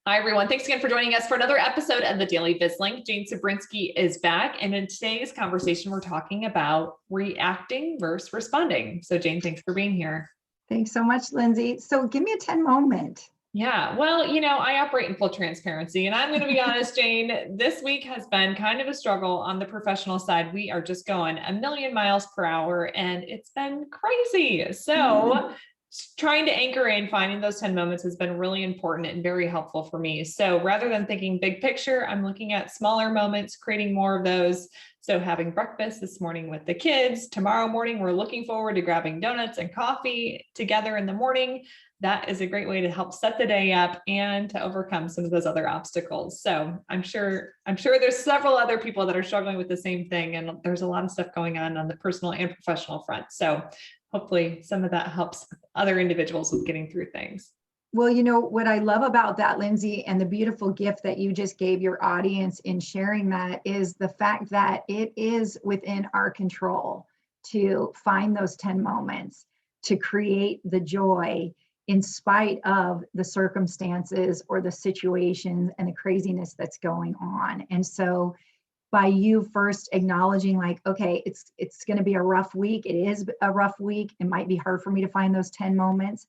Hi, everyone. Thanks again for joining us for another episode of the Daily BizLink. Jane Cebrynski is back. And in today's conversation, we're talking about reacting versus responding. So Jane, thanks for being here. Thanks so much, Lindsay. So give me a 10 moment. Yeah, well, I operate in full transparency, and I'm going to be honest, Jane, this week has been kind of a struggle on the professional side. We are just going a million miles per hour, and it's been crazy. So trying to anchor in, finding those 10 moments has been really important and very helpful for me. So rather than thinking big picture, I'm looking at smaller moments, creating more of those. So having breakfast this morning with the kids, tomorrow morning, we're looking forward to grabbing donuts and coffee together in the morning. That is a great way to help set the day up and to overcome some of those other obstacles. So I'm sure there's several other people that are struggling with the same thing, and there's a lot of stuff going on the personal and professional front. So hopefully some of that helps other individuals with getting through things. Well, you know, what I love about that, Lindsay, and the beautiful gift that you just gave your audience in sharing that is the fact that it is within our control to find those 10 moments, to create the joy in spite of the circumstances or the situations and the craziness that's going on. And so by you first acknowledging like, okay, it's going to be a rough week. It is a rough week. It might be hard for me to find those 10 moments.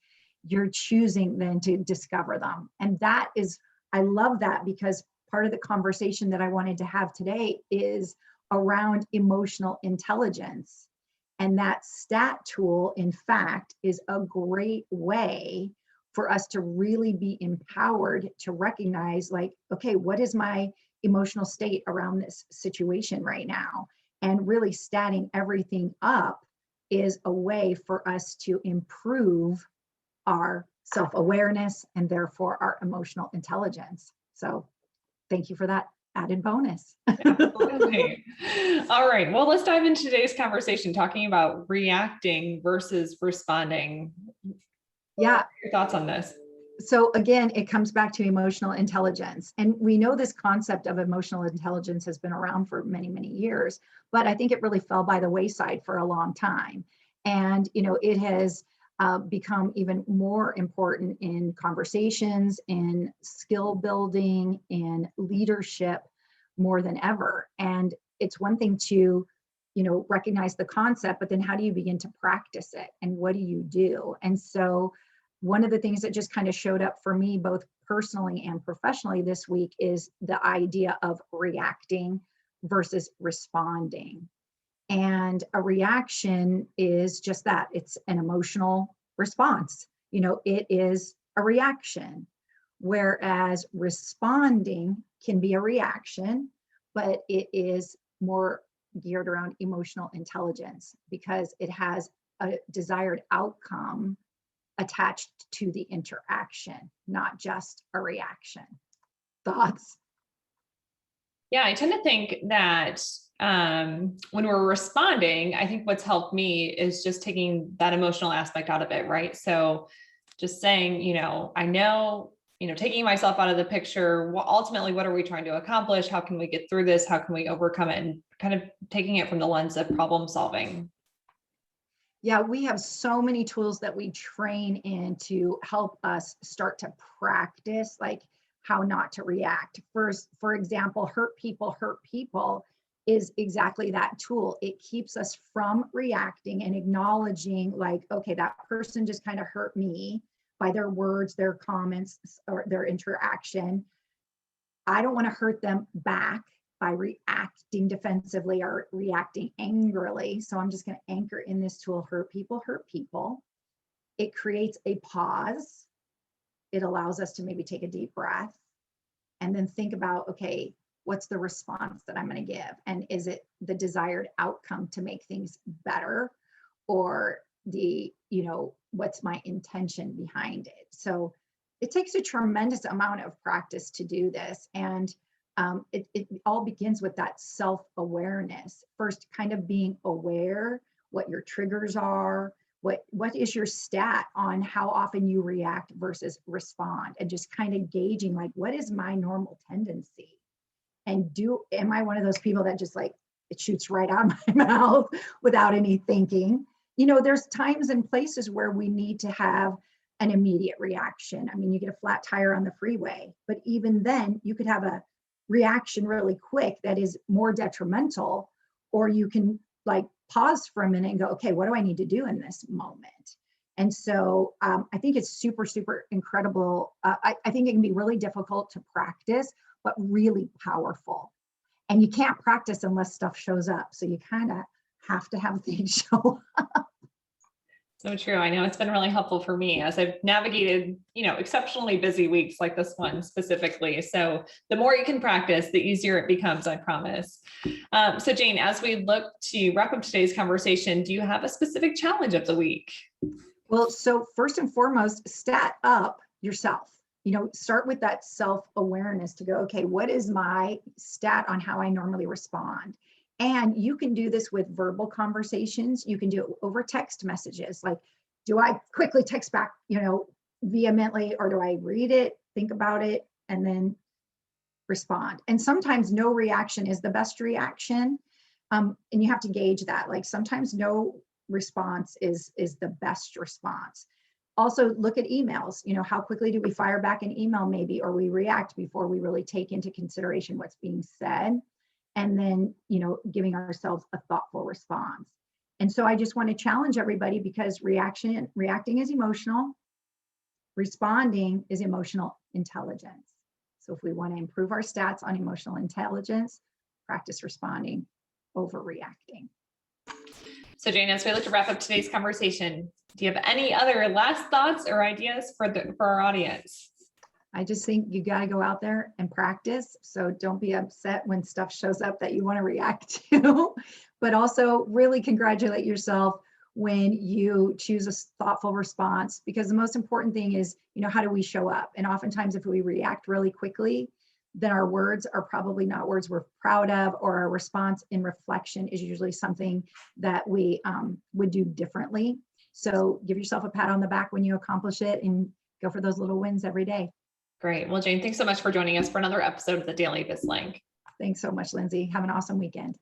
You're choosing then to discover them. And that is, I love that, because part of the conversation that I wanted to have today is around emotional intelligence. And that stat tool, in fact, is a great way for us to really be empowered to recognize like, okay, what is my emotional state around this situation right now? And really statting everything up is a way for us to improve our self-awareness and therefore our emotional intelligence. So thank you for that added bonus. Absolutely. All right. Well, let's dive into today's conversation talking about reacting versus responding. Yeah. What are your thoughts on this? So again, it comes back to emotional intelligence. And we know this concept of emotional intelligence has been around for many, many years, but I think it really fell by the wayside for a long time. And, you know, it has become even more important in conversations, in skill building, in leadership more than ever. And it's one thing to, you know, recognize the concept, but then how do you begin to practice it? And what do you do? And so one of the things that just kind of showed up for me, both personally and professionally this week, is the idea of reacting versus responding. And a reaction is just that. It's an emotional response. You know, it is a reaction. Whereas responding can be a reaction, but it is more geared around emotional intelligence because it has a desired outcome attached to the interaction, not just a reaction. Thoughts? Yeah, I tend to think that when we're responding, I think what's helped me is just taking that emotional aspect out of it, right? So just saying, I know, taking myself out of the picture, ultimately, what are we trying to accomplish? How can we get through this? How can we overcome it? And kind of taking it from the lens of problem solving. Yeah, we have so many tools that we train in to help us start to practice, like how not to react. First, for example, hurt people is exactly that tool. It keeps us from reacting and acknowledging like, okay, that person just kind of hurt me by their words, their comments, or their interaction. I don't want to hurt them back by reacting defensively or reacting angrily. So I'm just going to anchor in this tool, hurt people, hurt people. It creates a pause. It allows us to maybe take a deep breath and then think about, okay, what's the response that I'm going to give? And is it the desired outcome to make things better, or what's my intention behind it? So it takes a tremendous amount of practice to do this. And it all begins with that self-awareness. First, kind of being aware what your triggers are, what is your stat on how often you react versus respond, and just kind of gauging like, what is my normal tendency? And am I one of those people that just like, it shoots right out of my mouth without any thinking? There's times and places where we need to have an immediate reaction. I mean, you get a flat tire on the freeway, but even then you could have a reaction really quick that is more detrimental, or you can like pause for a minute and go, okay, what do I need to do in this moment? And so I think it's super, super incredible. I think it can be really difficult to practice, but really powerful. And you can't practice unless stuff shows up. So you kind of have to have things show up. So true. I know it's been really helpful for me as I've navigated, exceptionally busy weeks like this one specifically. So the more you can practice, the easier it becomes, I promise. So Jane, as we look to wrap up today's conversation, do you have a specific challenge of the week? Well, so first and foremost, stat up yourself. Start with that self-awareness to go, okay, what is my stat on how I normally respond? And you can do this with verbal conversations. You can do it over text messages. Like, do I quickly text back, vehemently, or do I read it, think about it, and then respond? And sometimes no reaction is the best reaction. And you have to gauge that. Like sometimes no response is the best response. Also look at emails. How quickly do we fire back an email maybe, or we react before we really take into consideration what's being said? And then, giving ourselves a thoughtful response. And so I just want to challenge everybody, because reacting is emotional, responding is emotional intelligence. So if we want to improve our stats on emotional intelligence, practice responding over reacting. So Jane, as we look to wrap up today's conversation, do you have any other last thoughts or ideas for our audience? I just think you got to go out there and practice. So don't be upset when stuff shows up that you want to react to, but also really congratulate yourself when you choose a thoughtful response, because the most important thing is, how do we show up? And oftentimes if we react really quickly, then our words are probably not words we're proud of, or our response in reflection is usually something that we would do differently. So give yourself a pat on the back when you accomplish it, and go for those little wins every day. Great. Well, Jane, thanks so much for joining us for another episode of the Daily BizLink. Thanks so much, Lindsay. Have an awesome weekend.